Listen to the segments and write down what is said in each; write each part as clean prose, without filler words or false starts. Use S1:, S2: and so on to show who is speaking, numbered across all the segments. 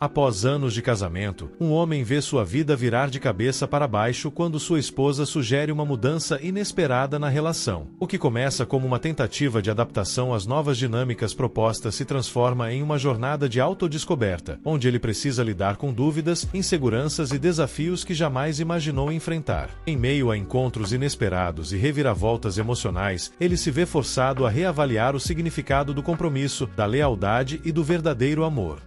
S1: Após anos de casamento, um homem vê sua vida virar de cabeça para baixo quando sua esposa sugere uma mudança inesperada na relação. O que começa como uma tentativa de adaptação às novas dinâmicas propostas se transforma em uma jornada de autodescoberta, onde ele precisa lidar com dúvidas, inseguranças e desafios que jamais imaginou enfrentar. Em meio a encontros inesperados e reviravoltas emocionais, ele se vê forçado a reavaliar o significado do compromisso, da lealdade e do verdadeiro amor.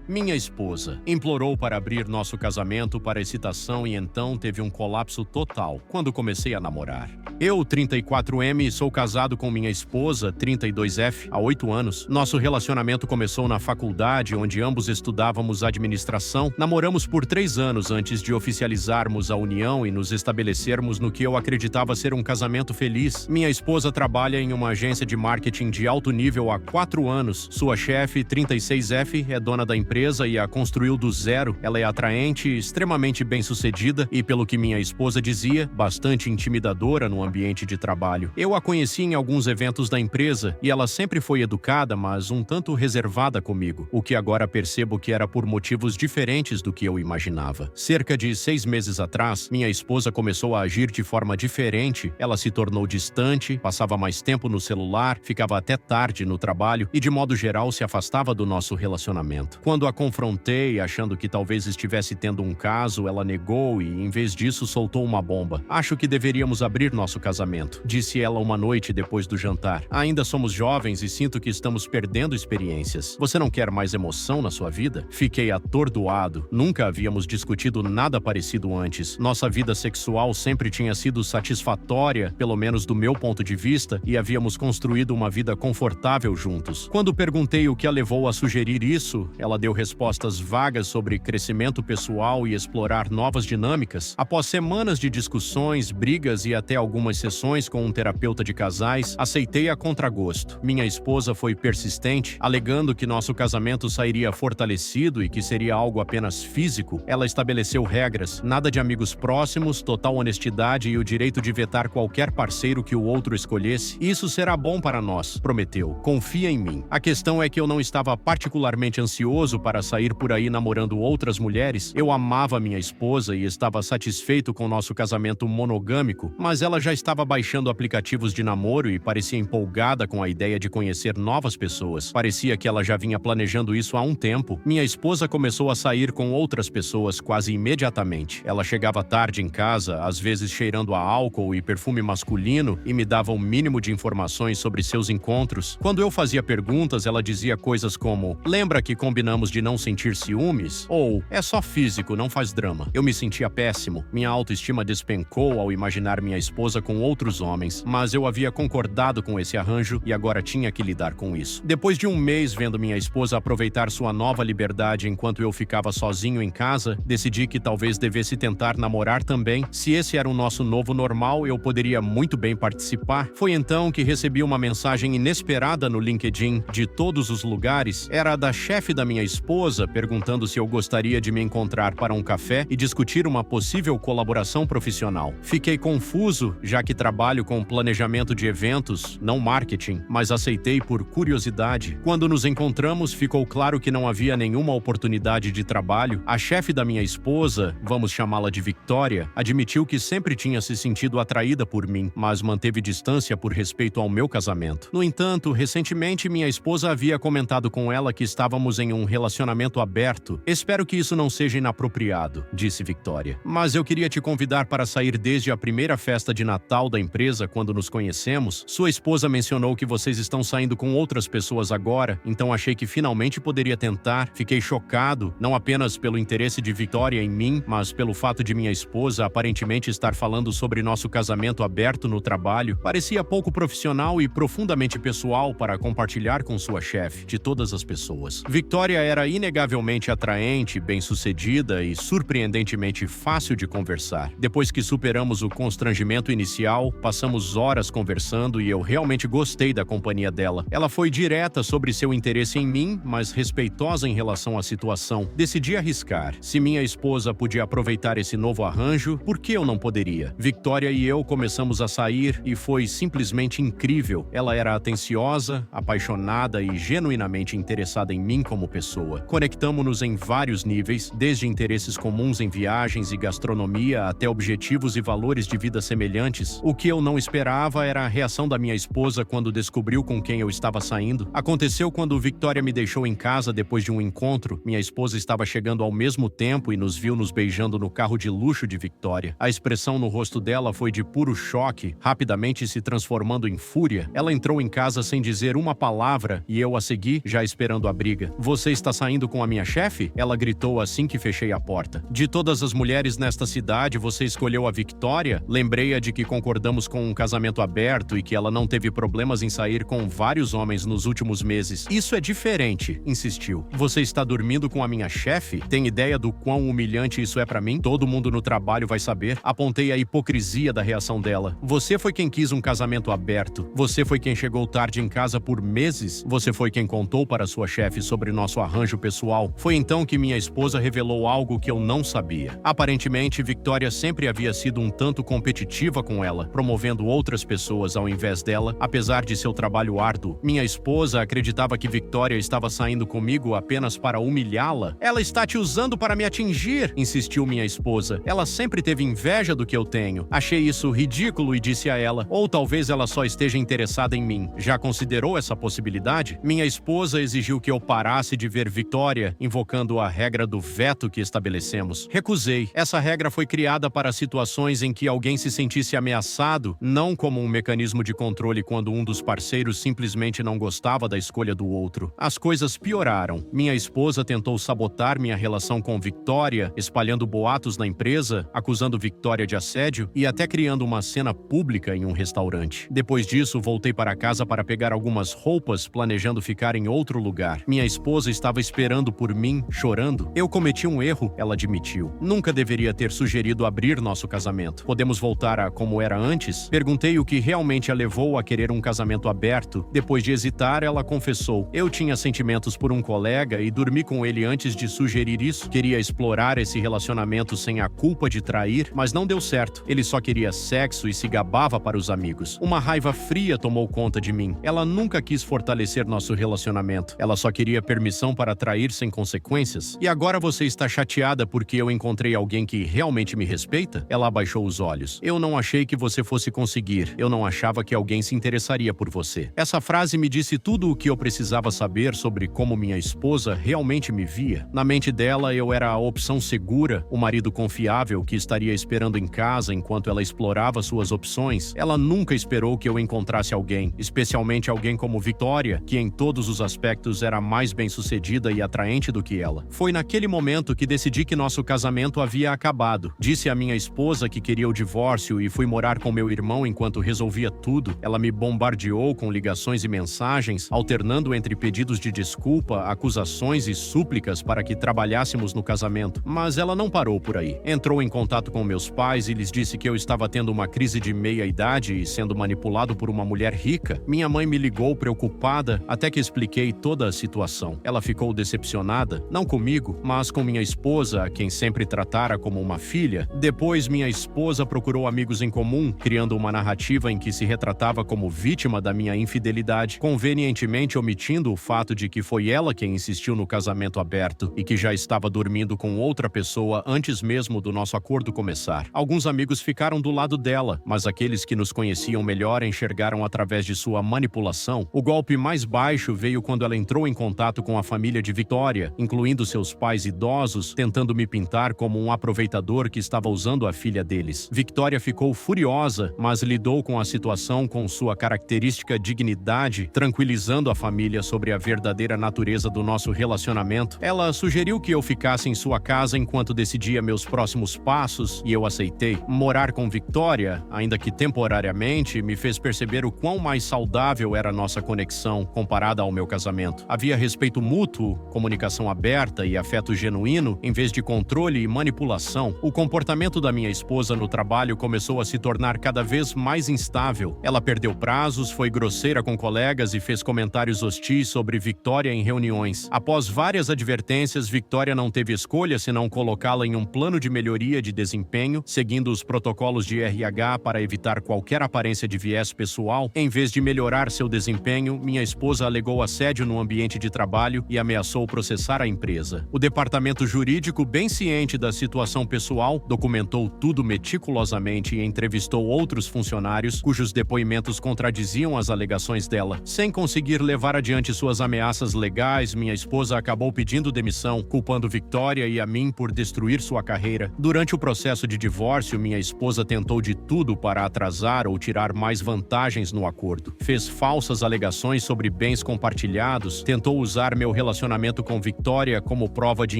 S2: Minha esposa implorou para abrir nosso casamento para excitação e então teve um colapso total quando comecei a namorar. Eu, 34M, sou casado com minha esposa, 32F, há 8 anos. Nosso relacionamento começou na faculdade, onde ambos estudávamos administração. Namoramos por 3 anos antes de oficializarmos a união e nos estabelecermos no que eu acreditava ser um casamento feliz. Minha esposa trabalha em uma agência de marketing de alto nível há 4 anos. Sua chefe, 36F, é dona da empresa e a construiu do zero. Ela é atraente, extremamente bem-sucedida e, pelo que minha esposa dizia, bastante intimidadora no ambiente de trabalho. Eu a conheci em alguns eventos da empresa e ela sempre foi educada, mas um tanto reservada comigo, o que agora percebo que era por motivos diferentes do que eu imaginava. Cerca de 6 meses atrás, minha esposa começou a agir de forma diferente. Ela se tornou distante, passava mais tempo no celular, ficava até tarde no trabalho e, de modo geral, se afastava do nosso relacionamento. Quando a confrontei, achando que talvez estivesse tendo um caso, ela negou e, em vez disso, soltou uma bomba. Acho que deveríamos abrir nosso casamento, disse ela uma noite depois do jantar. Ainda somos jovens e sinto que estamos perdendo experiências. Você não quer mais emoção na sua vida? Fiquei atordoado. Nunca havíamos discutido nada parecido antes. Nossa vida sexual sempre tinha sido satisfatória, pelo menos do meu ponto de vista, e havíamos construído uma vida confortável juntos. Quando perguntei o que a levou a sugerir isso, ela deu respostas vagas sobre crescimento pessoal e explorar novas dinâmicas. Após semanas de discussões, brigas e até algumas sessões com um terapeuta de casais, aceitei a contragosto. Minha esposa foi persistente, alegando que nosso casamento sairia fortalecido e que seria algo apenas físico. Ela estabeleceu regras, nada de amigos próximos, total honestidade e o direito de vetar qualquer parceiro que o outro escolhesse. Isso será bom para nós, prometeu. Confia em mim. A questão é que eu não estava particularmente ansioso para sair por aí namorando outras mulheres. Eu amava minha esposa e estava satisfeito com nosso casamento monogâmico, mas ela já estava baixando aplicativos de namoro e parecia empolgada com a ideia de conhecer novas pessoas. Parecia que ela já vinha planejando isso há um tempo. Minha esposa começou a sair com outras pessoas quase imediatamente. Ela chegava tarde em casa, às vezes cheirando a álcool e perfume masculino, e me dava o mínimo de informações sobre seus encontros. Quando eu fazia perguntas, ela dizia coisas como: "Lembra que combinamos de não sentir ciúmes?" Ou "É só físico, não faz drama." Eu me sentia péssimo. Minha autoestima despencou ao imaginar minha esposa com outros homens, mas eu havia concordado com esse arranjo e agora tinha que lidar com isso. Depois de um mês vendo minha esposa aproveitar sua nova liberdade enquanto eu ficava sozinho em casa, decidi que talvez devesse tentar namorar também. Se esse era o nosso novo normal, eu poderia muito bem participar. Foi então que recebi uma mensagem inesperada no LinkedIn, de todos os lugares. Era a da chefe da minha esposa, perguntando se eu gostaria de me encontrar para um café e discutir uma possível colaboração profissional. Fiquei confuso, já que trabalho com planejamento de eventos, não marketing, mas aceitei por curiosidade. Quando nos encontramos, ficou claro que não havia nenhuma oportunidade de trabalho. A chefe da minha esposa, vamos chamá-la de Victoria, admitiu que sempre tinha se sentido atraída por mim, mas manteve distância por respeito ao meu casamento. No entanto, recentemente minha esposa havia comentado com ela que estávamos em um relacionamento aberto. "Espero que isso não seja inapropriado", disse Victoria. "Mas eu queria te convidar para sair desde a primeira festa de Natal da empresa quando nos conhecemos. Sua esposa mencionou que vocês estão saindo com outras pessoas agora, então achei que finalmente poderia tentar." Fiquei chocado, não apenas pelo interesse de Victoria em mim, mas pelo fato de minha esposa aparentemente estar falando sobre nosso casamento aberto no trabalho. Parecia pouco profissional e profundamente pessoal para compartilhar com sua chefe, de todas as pessoas. Victoria era era inegavelmente atraente, bem-sucedida e surpreendentemente fácil de conversar. Depois que superamos o constrangimento inicial, passamos horas conversando e eu realmente gostei da companhia dela. Ela foi direta sobre seu interesse em mim, mas respeitosa em relação à situação. Decidi arriscar. Se minha esposa podia aproveitar esse novo arranjo, por que eu não poderia? Victoria e eu começamos a sair e foi simplesmente incrível. Ela era atenciosa, apaixonada e genuinamente interessada em mim como pessoa. Conectamo-nos em vários níveis, desde interesses comuns em viagens e gastronomia até objetivos e valores de vida semelhantes. O que eu não esperava era a reação da minha esposa quando descobriu com quem eu estava saindo. Aconteceu quando Victoria me deixou em casa depois de um encontro. Minha esposa estava chegando ao mesmo tempo e nos viu nos beijando no carro de luxo de Victoria. A expressão no rosto dela foi de puro choque, rapidamente se transformando em fúria. Ela entrou em casa sem dizer uma palavra e eu a segui, já esperando a briga. "Você está saindo com a minha chefe?" Ela gritou assim que fechei a porta. "De todas as mulheres nesta cidade, você escolheu a Victoria?" Lembrei-a de que concordamos com um casamento aberto e que ela não teve problemas em sair com vários homens nos últimos meses. "Isso é diferente", insistiu. "Você está dormindo com a minha chefe? Tem ideia do quão humilhante isso é pra mim? Todo mundo no trabalho vai saber." Apontei a hipocrisia da reação dela. "Você foi quem quis um casamento aberto. Você foi quem chegou tarde em casa por meses. Você foi quem contou para sua chefe sobre nosso arranjo pessoal. Foi então que minha esposa revelou algo que eu não sabia. Aparentemente, Victoria sempre havia sido um tanto competitiva com ela, promovendo outras pessoas ao invés dela, apesar de seu trabalho árduo. Minha esposa acreditava que Victoria estava saindo comigo apenas para humilhá-la. "Ela está te usando para me atingir", insistiu minha esposa. "Ela sempre teve inveja do que eu tenho." Achei isso ridículo e disse a ela: "Ou talvez ela só esteja interessada em mim. Já considerou essa possibilidade?" Minha esposa exigiu que eu parasse de ver Victoria, invocando a regra do veto que estabelecemos. Recusei. Essa regra foi criada para situações em que alguém se sentisse ameaçado, não como um mecanismo de controle quando um dos parceiros simplesmente não gostava da escolha do outro. As coisas pioraram. Minha esposa tentou sabotar minha relação com Victoria, espalhando boatos na empresa, acusando Victoria de assédio e até criando uma cena pública em um restaurante. Depois disso, voltei para casa para pegar algumas roupas, planejando ficar em outro lugar. Minha esposa estava esperando por mim, chorando. "Eu cometi um erro", ela admitiu. "Nunca deveria ter sugerido abrir nosso casamento. Podemos voltar a como era antes?" Perguntei o que realmente a levou a querer um casamento aberto. Depois de hesitar, ela confessou: "Eu tinha sentimentos por um colega e dormi com ele antes de sugerir isso. Queria explorar esse relacionamento sem a culpa de trair, mas não deu certo. Ele só queria sexo e se gabava para os amigos. Uma raiva fria tomou conta de mim. Ela nunca quis fortalecer nosso relacionamento. Ela só queria permissão para trair sem consequências. E agora você está chateada porque eu encontrei alguém que realmente me respeita?" Ela abaixou os olhos. "Eu não achei que você fosse conseguir. Eu não achava que alguém se interessaria por você." Essa frase me disse tudo o que eu precisava saber sobre como minha esposa realmente me via. Na mente dela, eu era a opção segura, o marido confiável que estaria esperando em casa enquanto ela explorava suas opções. Ela nunca esperou que eu encontrasse alguém, especialmente alguém como Victoria, que em todos os aspectos era mais bem-sucedida e atraente do que ela. Foi naquele momento que decidi que nosso casamento havia acabado. Disse à minha esposa que queria o divórcio e fui morar com meu irmão enquanto resolvia tudo. Ela me bombardeou com ligações e mensagens, alternando entre pedidos de desculpa, acusações e súplicas para que trabalhássemos no casamento. Mas ela não parou por aí. Entrou em contato com meus pais e lhes disse que eu estava tendo uma crise de meia-idade e sendo manipulado por uma mulher rica. Minha mãe me ligou preocupada até que expliquei toda a situação. Ela ficou decepcionada, não comigo, mas com minha esposa, a quem sempre tratara como uma filha. Depois, minha esposa procurou amigos em comum, criando uma narrativa em que se retratava como vítima da minha infidelidade, convenientemente omitindo o fato de que foi ela quem insistiu no casamento aberto e que já estava dormindo com outra pessoa antes mesmo do nosso acordo começar. Alguns amigos ficaram do lado dela, mas aqueles que nos conheciam melhor enxergaram através de sua manipulação. O golpe mais baixo veio quando ela entrou em contato com a família de Victoria, incluindo seus pais idosos, tentando me pintar como um aproveitador que estava usando a filha deles. Victoria ficou furiosa, mas lidou com a situação com sua característica dignidade, tranquilizando a família sobre a verdadeira natureza do nosso relacionamento. Ela sugeriu que eu ficasse em sua casa enquanto decidia meus próximos passos, e eu aceitei. Morar com Victoria, ainda que temporariamente, me fez perceber o quão mais saudável era nossa conexão comparada ao meu casamento. Havia respeito mútuo, respeito, comunicação aberta e afeto genuíno, em vez de controle e manipulação, o comportamento da minha esposa no trabalho começou a se tornar cada vez mais instável. Ela perdeu prazos, foi grosseira com colegas e fez comentários hostis sobre Victoria em reuniões. Após várias advertências, Victoria não teve escolha senão colocá-la em um plano de melhoria de desempenho, seguindo os protocolos de RH para evitar qualquer aparência de viés pessoal. Em vez de melhorar seu desempenho, minha esposa alegou assédio no ambiente de trabalho e ameaçou processar a empresa. O departamento jurídico, bem ciente da situação pessoal, documentou tudo meticulosamente e entrevistou outros funcionários cujos depoimentos contradiziam as alegações dela. Sem conseguir levar adiante suas ameaças legais, minha esposa acabou pedindo demissão, culpando Victoria e a mim por destruir sua carreira. Durante o processo de divórcio, minha esposa tentou de tudo para atrasar ou tirar mais vantagens no acordo. Fez falsas alegações sobre bens compartilhados, tentou usar meu relacionamento com Victoria como prova de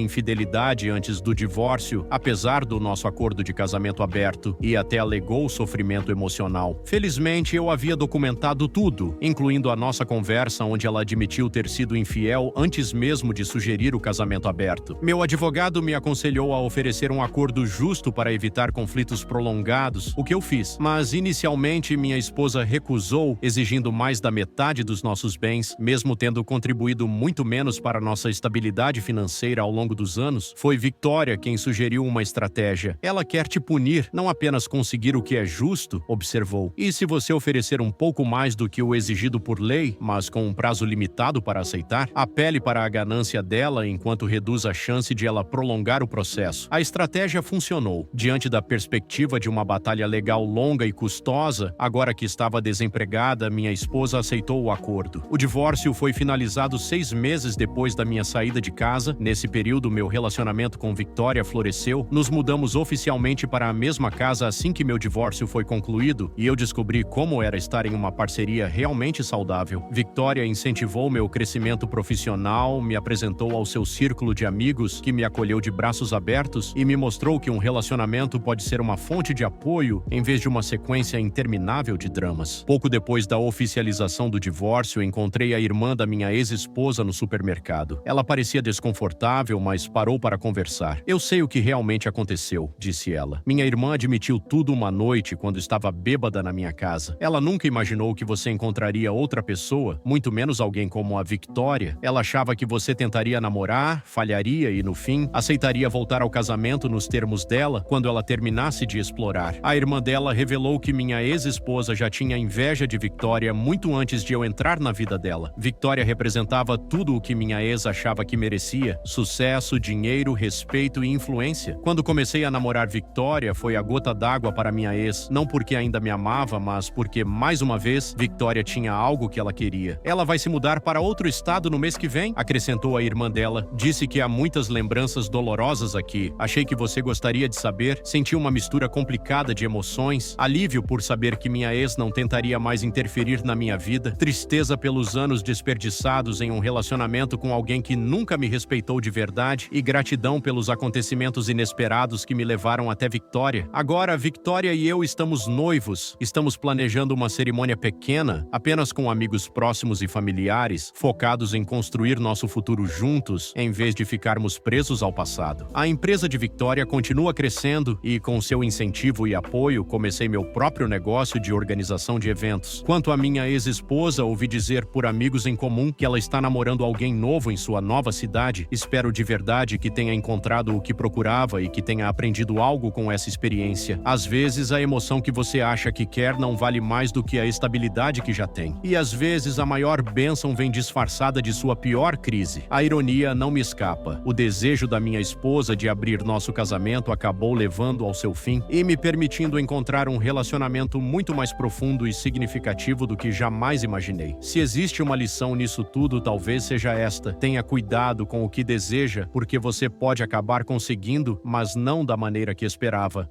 S2: infidelidade antes do divórcio, apesar do nosso acordo de casamento aberto, e até alegou sofrimento emocional. Felizmente, eu havia documentado tudo, incluindo a nossa conversa onde ela admitiu ter sido infiel antes mesmo de sugerir o casamento aberto. Meu advogado me aconselhou a oferecer um acordo justo para evitar conflitos prolongados, o que eu fiz. Mas, inicialmente, minha esposa recusou, exigindo mais da metade dos nossos bens, mesmo tendo contribuído muito menos para nossa estabilidade financeira ao longo dos anos. Foi Victoria quem sugeriu uma estratégia. Ela quer te punir, não apenas conseguir o que é justo, observou. E se você oferecer um pouco mais do que o exigido por lei, mas com um prazo limitado para aceitar, apele para a ganância dela enquanto reduz a chance de ela prolongar o processo. A estratégia funcionou. Diante da perspectiva de uma batalha legal longa e custosa, agora que estava desempregada, minha esposa aceitou o acordo. O divórcio foi finalizado 6 meses depois da minha saída de casa. Nesse período, meu relacionamento com Victoria floresceu. Nos mudamos oficialmente para a mesma casa assim que meu divórcio foi concluído, e eu descobri como era estar em uma parceria realmente saudável. Victoria incentivou meu crescimento profissional, me apresentou ao seu círculo de amigos, que me acolheu de braços abertos e me mostrou que um relacionamento pode ser uma fonte de apoio em vez de uma sequência interminável de dramas. Pouco depois da oficialização do divórcio, encontrei a irmã da minha ex-esposa no supermercado. Ela parecia desconfortável, mas parou para conversar. "Eu sei o que realmente aconteceu", disse ela. "Minha irmã admitiu tudo uma noite quando estava bêbada na minha casa. Ela nunca imaginou que você encontraria outra pessoa, muito menos alguém como a Victoria. Ela achava que você tentaria namorar, falharia e, no fim, aceitaria voltar ao casamento nos termos dela quando ela terminasse de explorar. A irmã dela revelou que minha ex-esposa já tinha inveja de Victoria muito antes de eu entrar na vida dela. Victoria representava tudo o que minha ex achava que merecia: sucesso, dinheiro, respeito e influência. Quando comecei a namorar Victoria, foi a gota d'água para minha ex, não porque ainda me amava, mas porque, mais uma vez, Victoria tinha algo que ela queria. Ela vai se mudar para outro estado no mês que vem?", acrescentou a irmã dela. "Disse que há muitas lembranças dolorosas aqui. Achei que você gostaria de saber. Senti uma mistura complicada de emoções, alívio por saber que minha ex não tentaria mais interferir na minha vida, tristeza pelos anos desperdiçados em um relacionamento com alguém que nunca me respeitou de verdade e gratidão pelos acontecimentos inesperados que me levaram até Victoria. Agora, Victoria e eu estamos noivos. Estamos planejando uma cerimônia pequena, apenas com amigos próximos e familiares, focados em construir nosso futuro juntos, em vez de ficarmos presos ao passado. A empresa de Victoria continua crescendo e, com seu incentivo e apoio, comecei meu próprio negócio de organização de eventos. Quanto à minha ex-esposa, ouvi dizer por amigos em comum que ela está namorando alguém novo em sua nova cidade. Espero de verdade que tenha encontrado o que procurava e que tenha aprendido algo com essa experiência. Às vezes, a emoção que você acha que quer não vale mais do que a estabilidade que já tem. E às vezes, a maior bênção vem disfarçada de sua pior crise. A ironia não me escapa. O desejo da minha esposa de abrir nosso casamento acabou levando ao seu fim e me permitindo encontrar um relacionamento muito mais profundo e significativo do que jamais imaginei. Se existe uma lição nisso tudo, talvez seja esta: tenha cuidado com o que deseja, porque você pode acabar conseguindo, mas não da maneira que esperava.